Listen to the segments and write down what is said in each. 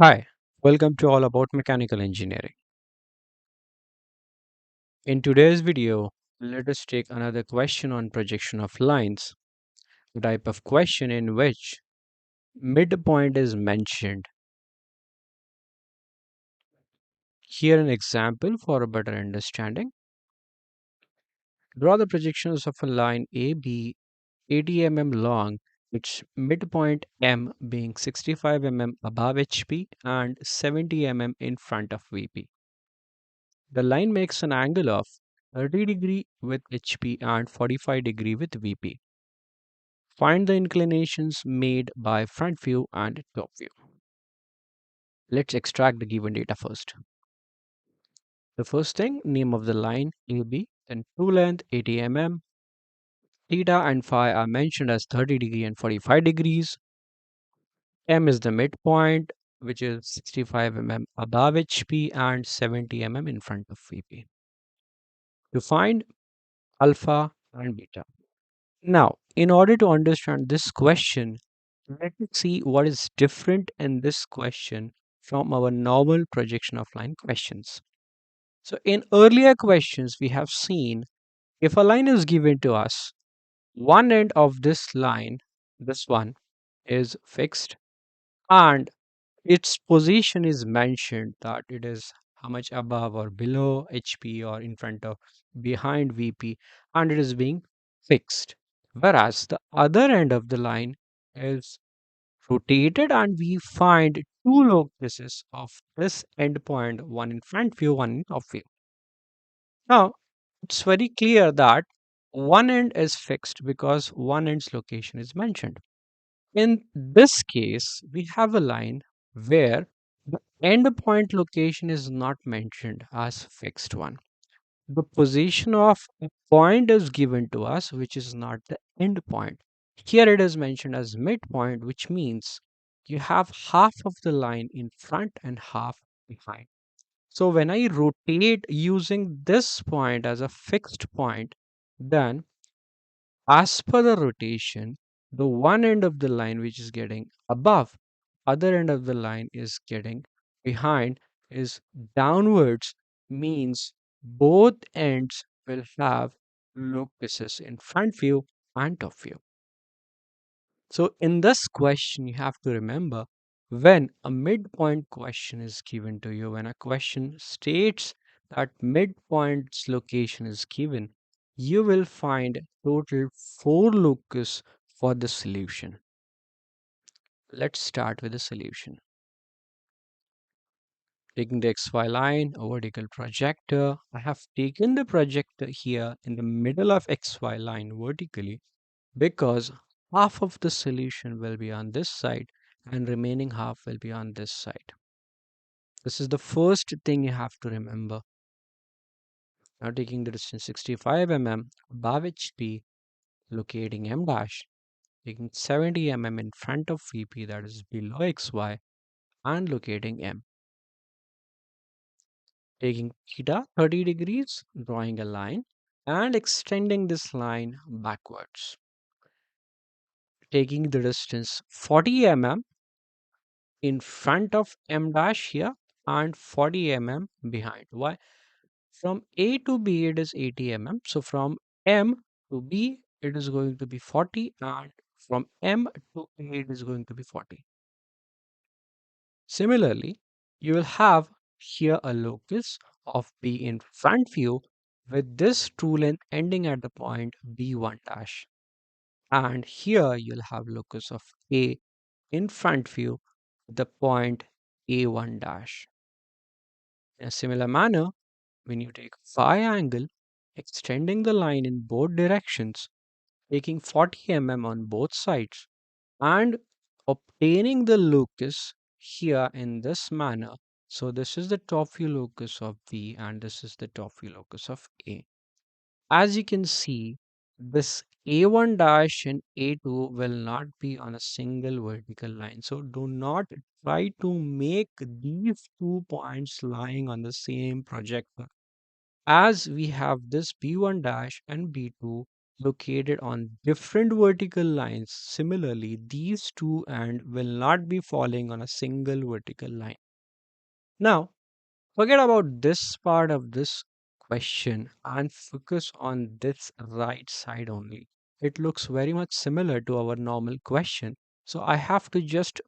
Hi, welcome to All About Mechanical Engineering. In today's video, let us take another question on projection of lines, a type of question in which midpoint is mentioned. Here an example for a better understanding. Draw the projections of a line AB 80 mm long, its midpoint M being 65 mm above HP and 70 mm in front of VP. The line makes an angle of 30° with HP and 45° with VP. Find the inclinations made by front view and top view. Let's extract the given data first. The first thing, name of the line AB, then true length 80 mm, theta and phi are mentioned as 30° and 45 degrees. M is the midpoint, which is 65 mm above HP and 70 mm in front of VP. To find alpha and beta. Now, in order to understand this question, let us see what is different in this question from our normal projection of line questions. So, in earlier questions, we have seen if a line is given to us, one end of this line, this one, is fixed and its position is mentioned that it is how much above or below HP or in front of behind VP and it is being fixed. Whereas the other end of the line is rotated and we find two locuses of this endpoint, one in front view, one in top view. Now, it's very clear that one end is fixed because one end's location is mentioned. In this case, we have a line where the endpoint location is not mentioned as fixed one. The position of a point is given to us, which is not the end point. Here it is mentioned as midpoint, which means you have half of the line in front and half behind. So when I rotate using this point as a fixed point, then as per the rotation, the one end of the line which is getting above, other end of the line is getting behind is downwards means both ends will have locuses in front view and top view. So in this question, you have to remember when a midpoint question is given to you, when a question states that midpoint's location is given, you will find total four locus for the solution. Let's start with the solution. Taking the XY line, a vertical projector. I have taken the projector here in the middle of XY line vertically because half of the solution will be on this side and remaining half will be on this side. This is the first thing you have to remember. Now taking the distance 65 mm above HP, locating M dash, taking 70 mm in front of VP that is below XY and locating M. Taking theta 30 degrees, drawing a line and extending this line backwards. Taking the distance 40 mm in front of M dash here and 40 mm behind. Why? From A to B it is 80 mm. So from M to B it is going to be 40 and from M to A it is going to be 40. Similarly, you will have here a locus of B in front view with this true length ending at the point B1 dash. And here you'll have locus of A in front view, the point A1 dash. In a similar manner, when you take phi angle, extending the line in both directions, taking 40 mm on both sides, and obtaining the locus here in this manner. So this is the top view locus of B and this is the top view locus of A. As you can see, this A1 dash and A2 will not be on a single vertical line. So do not try to make these 2 points lying on the same projector. As we have this B1 dash and B2 located on different vertical lines. Similarly, these two and will not be falling on a single vertical line. Now, forget about this part of this question and focus on this right side only. It looks very much similar to our normal question. So I have to just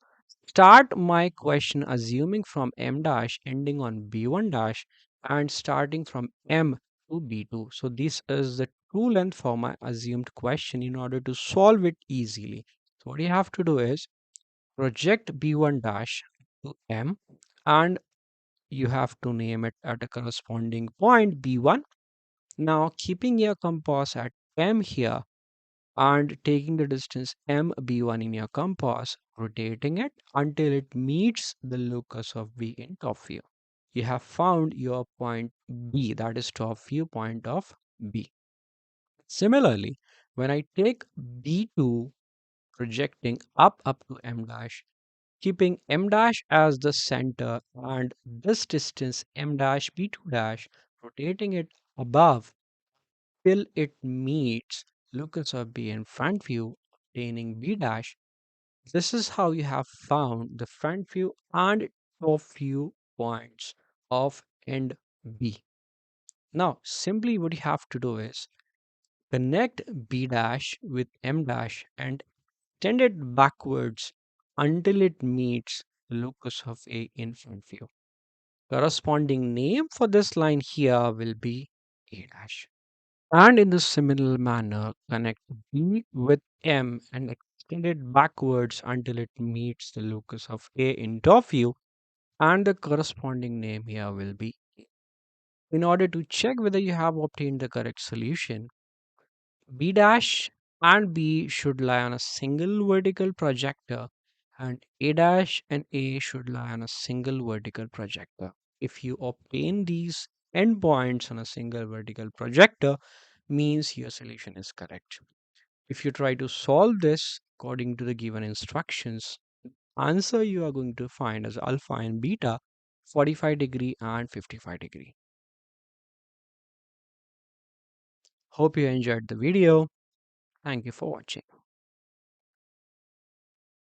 start my question assuming from m dash ending on b1 dash and starting from m to b2. So this is the true length for my assumed question in order to solve it easily. So what you have to do is project b1 dash to m, and you have to name it at a corresponding point b1. Now keeping your compass at m here and taking the distance mb1 in your compass, rotating it until it meets the locus of B in top view. You have found your point B, that is top view point of B. Similarly, when I take B2 projecting up to m dash, keeping m dash as the center and this distance m dash b2 dash, rotating it above till it meets locus of B in front view, obtaining B dash. This is how you have found the front view and top view points of end B. Now, simply what you have to do is connect B dash with M dash and extend it backwards until it meets the locus of A in front view. Corresponding name for this line here will be A dash. And in the similar manner, connect B with M and extend it backwards until it meets the locus of A in top view, and the corresponding name here will be A. In order to check whether you have obtained the correct solution, B dash and B should lie on a single vertical projector, and A dash and A should lie on a single vertical projector. If you obtain these endpoints on a single vertical projector, means your solution is correct. If you try to solve this according to the given instructions, answer you are going to find as alpha and beta 45 degree and 55 degree. Hope you enjoyed the video. Thank you for watching.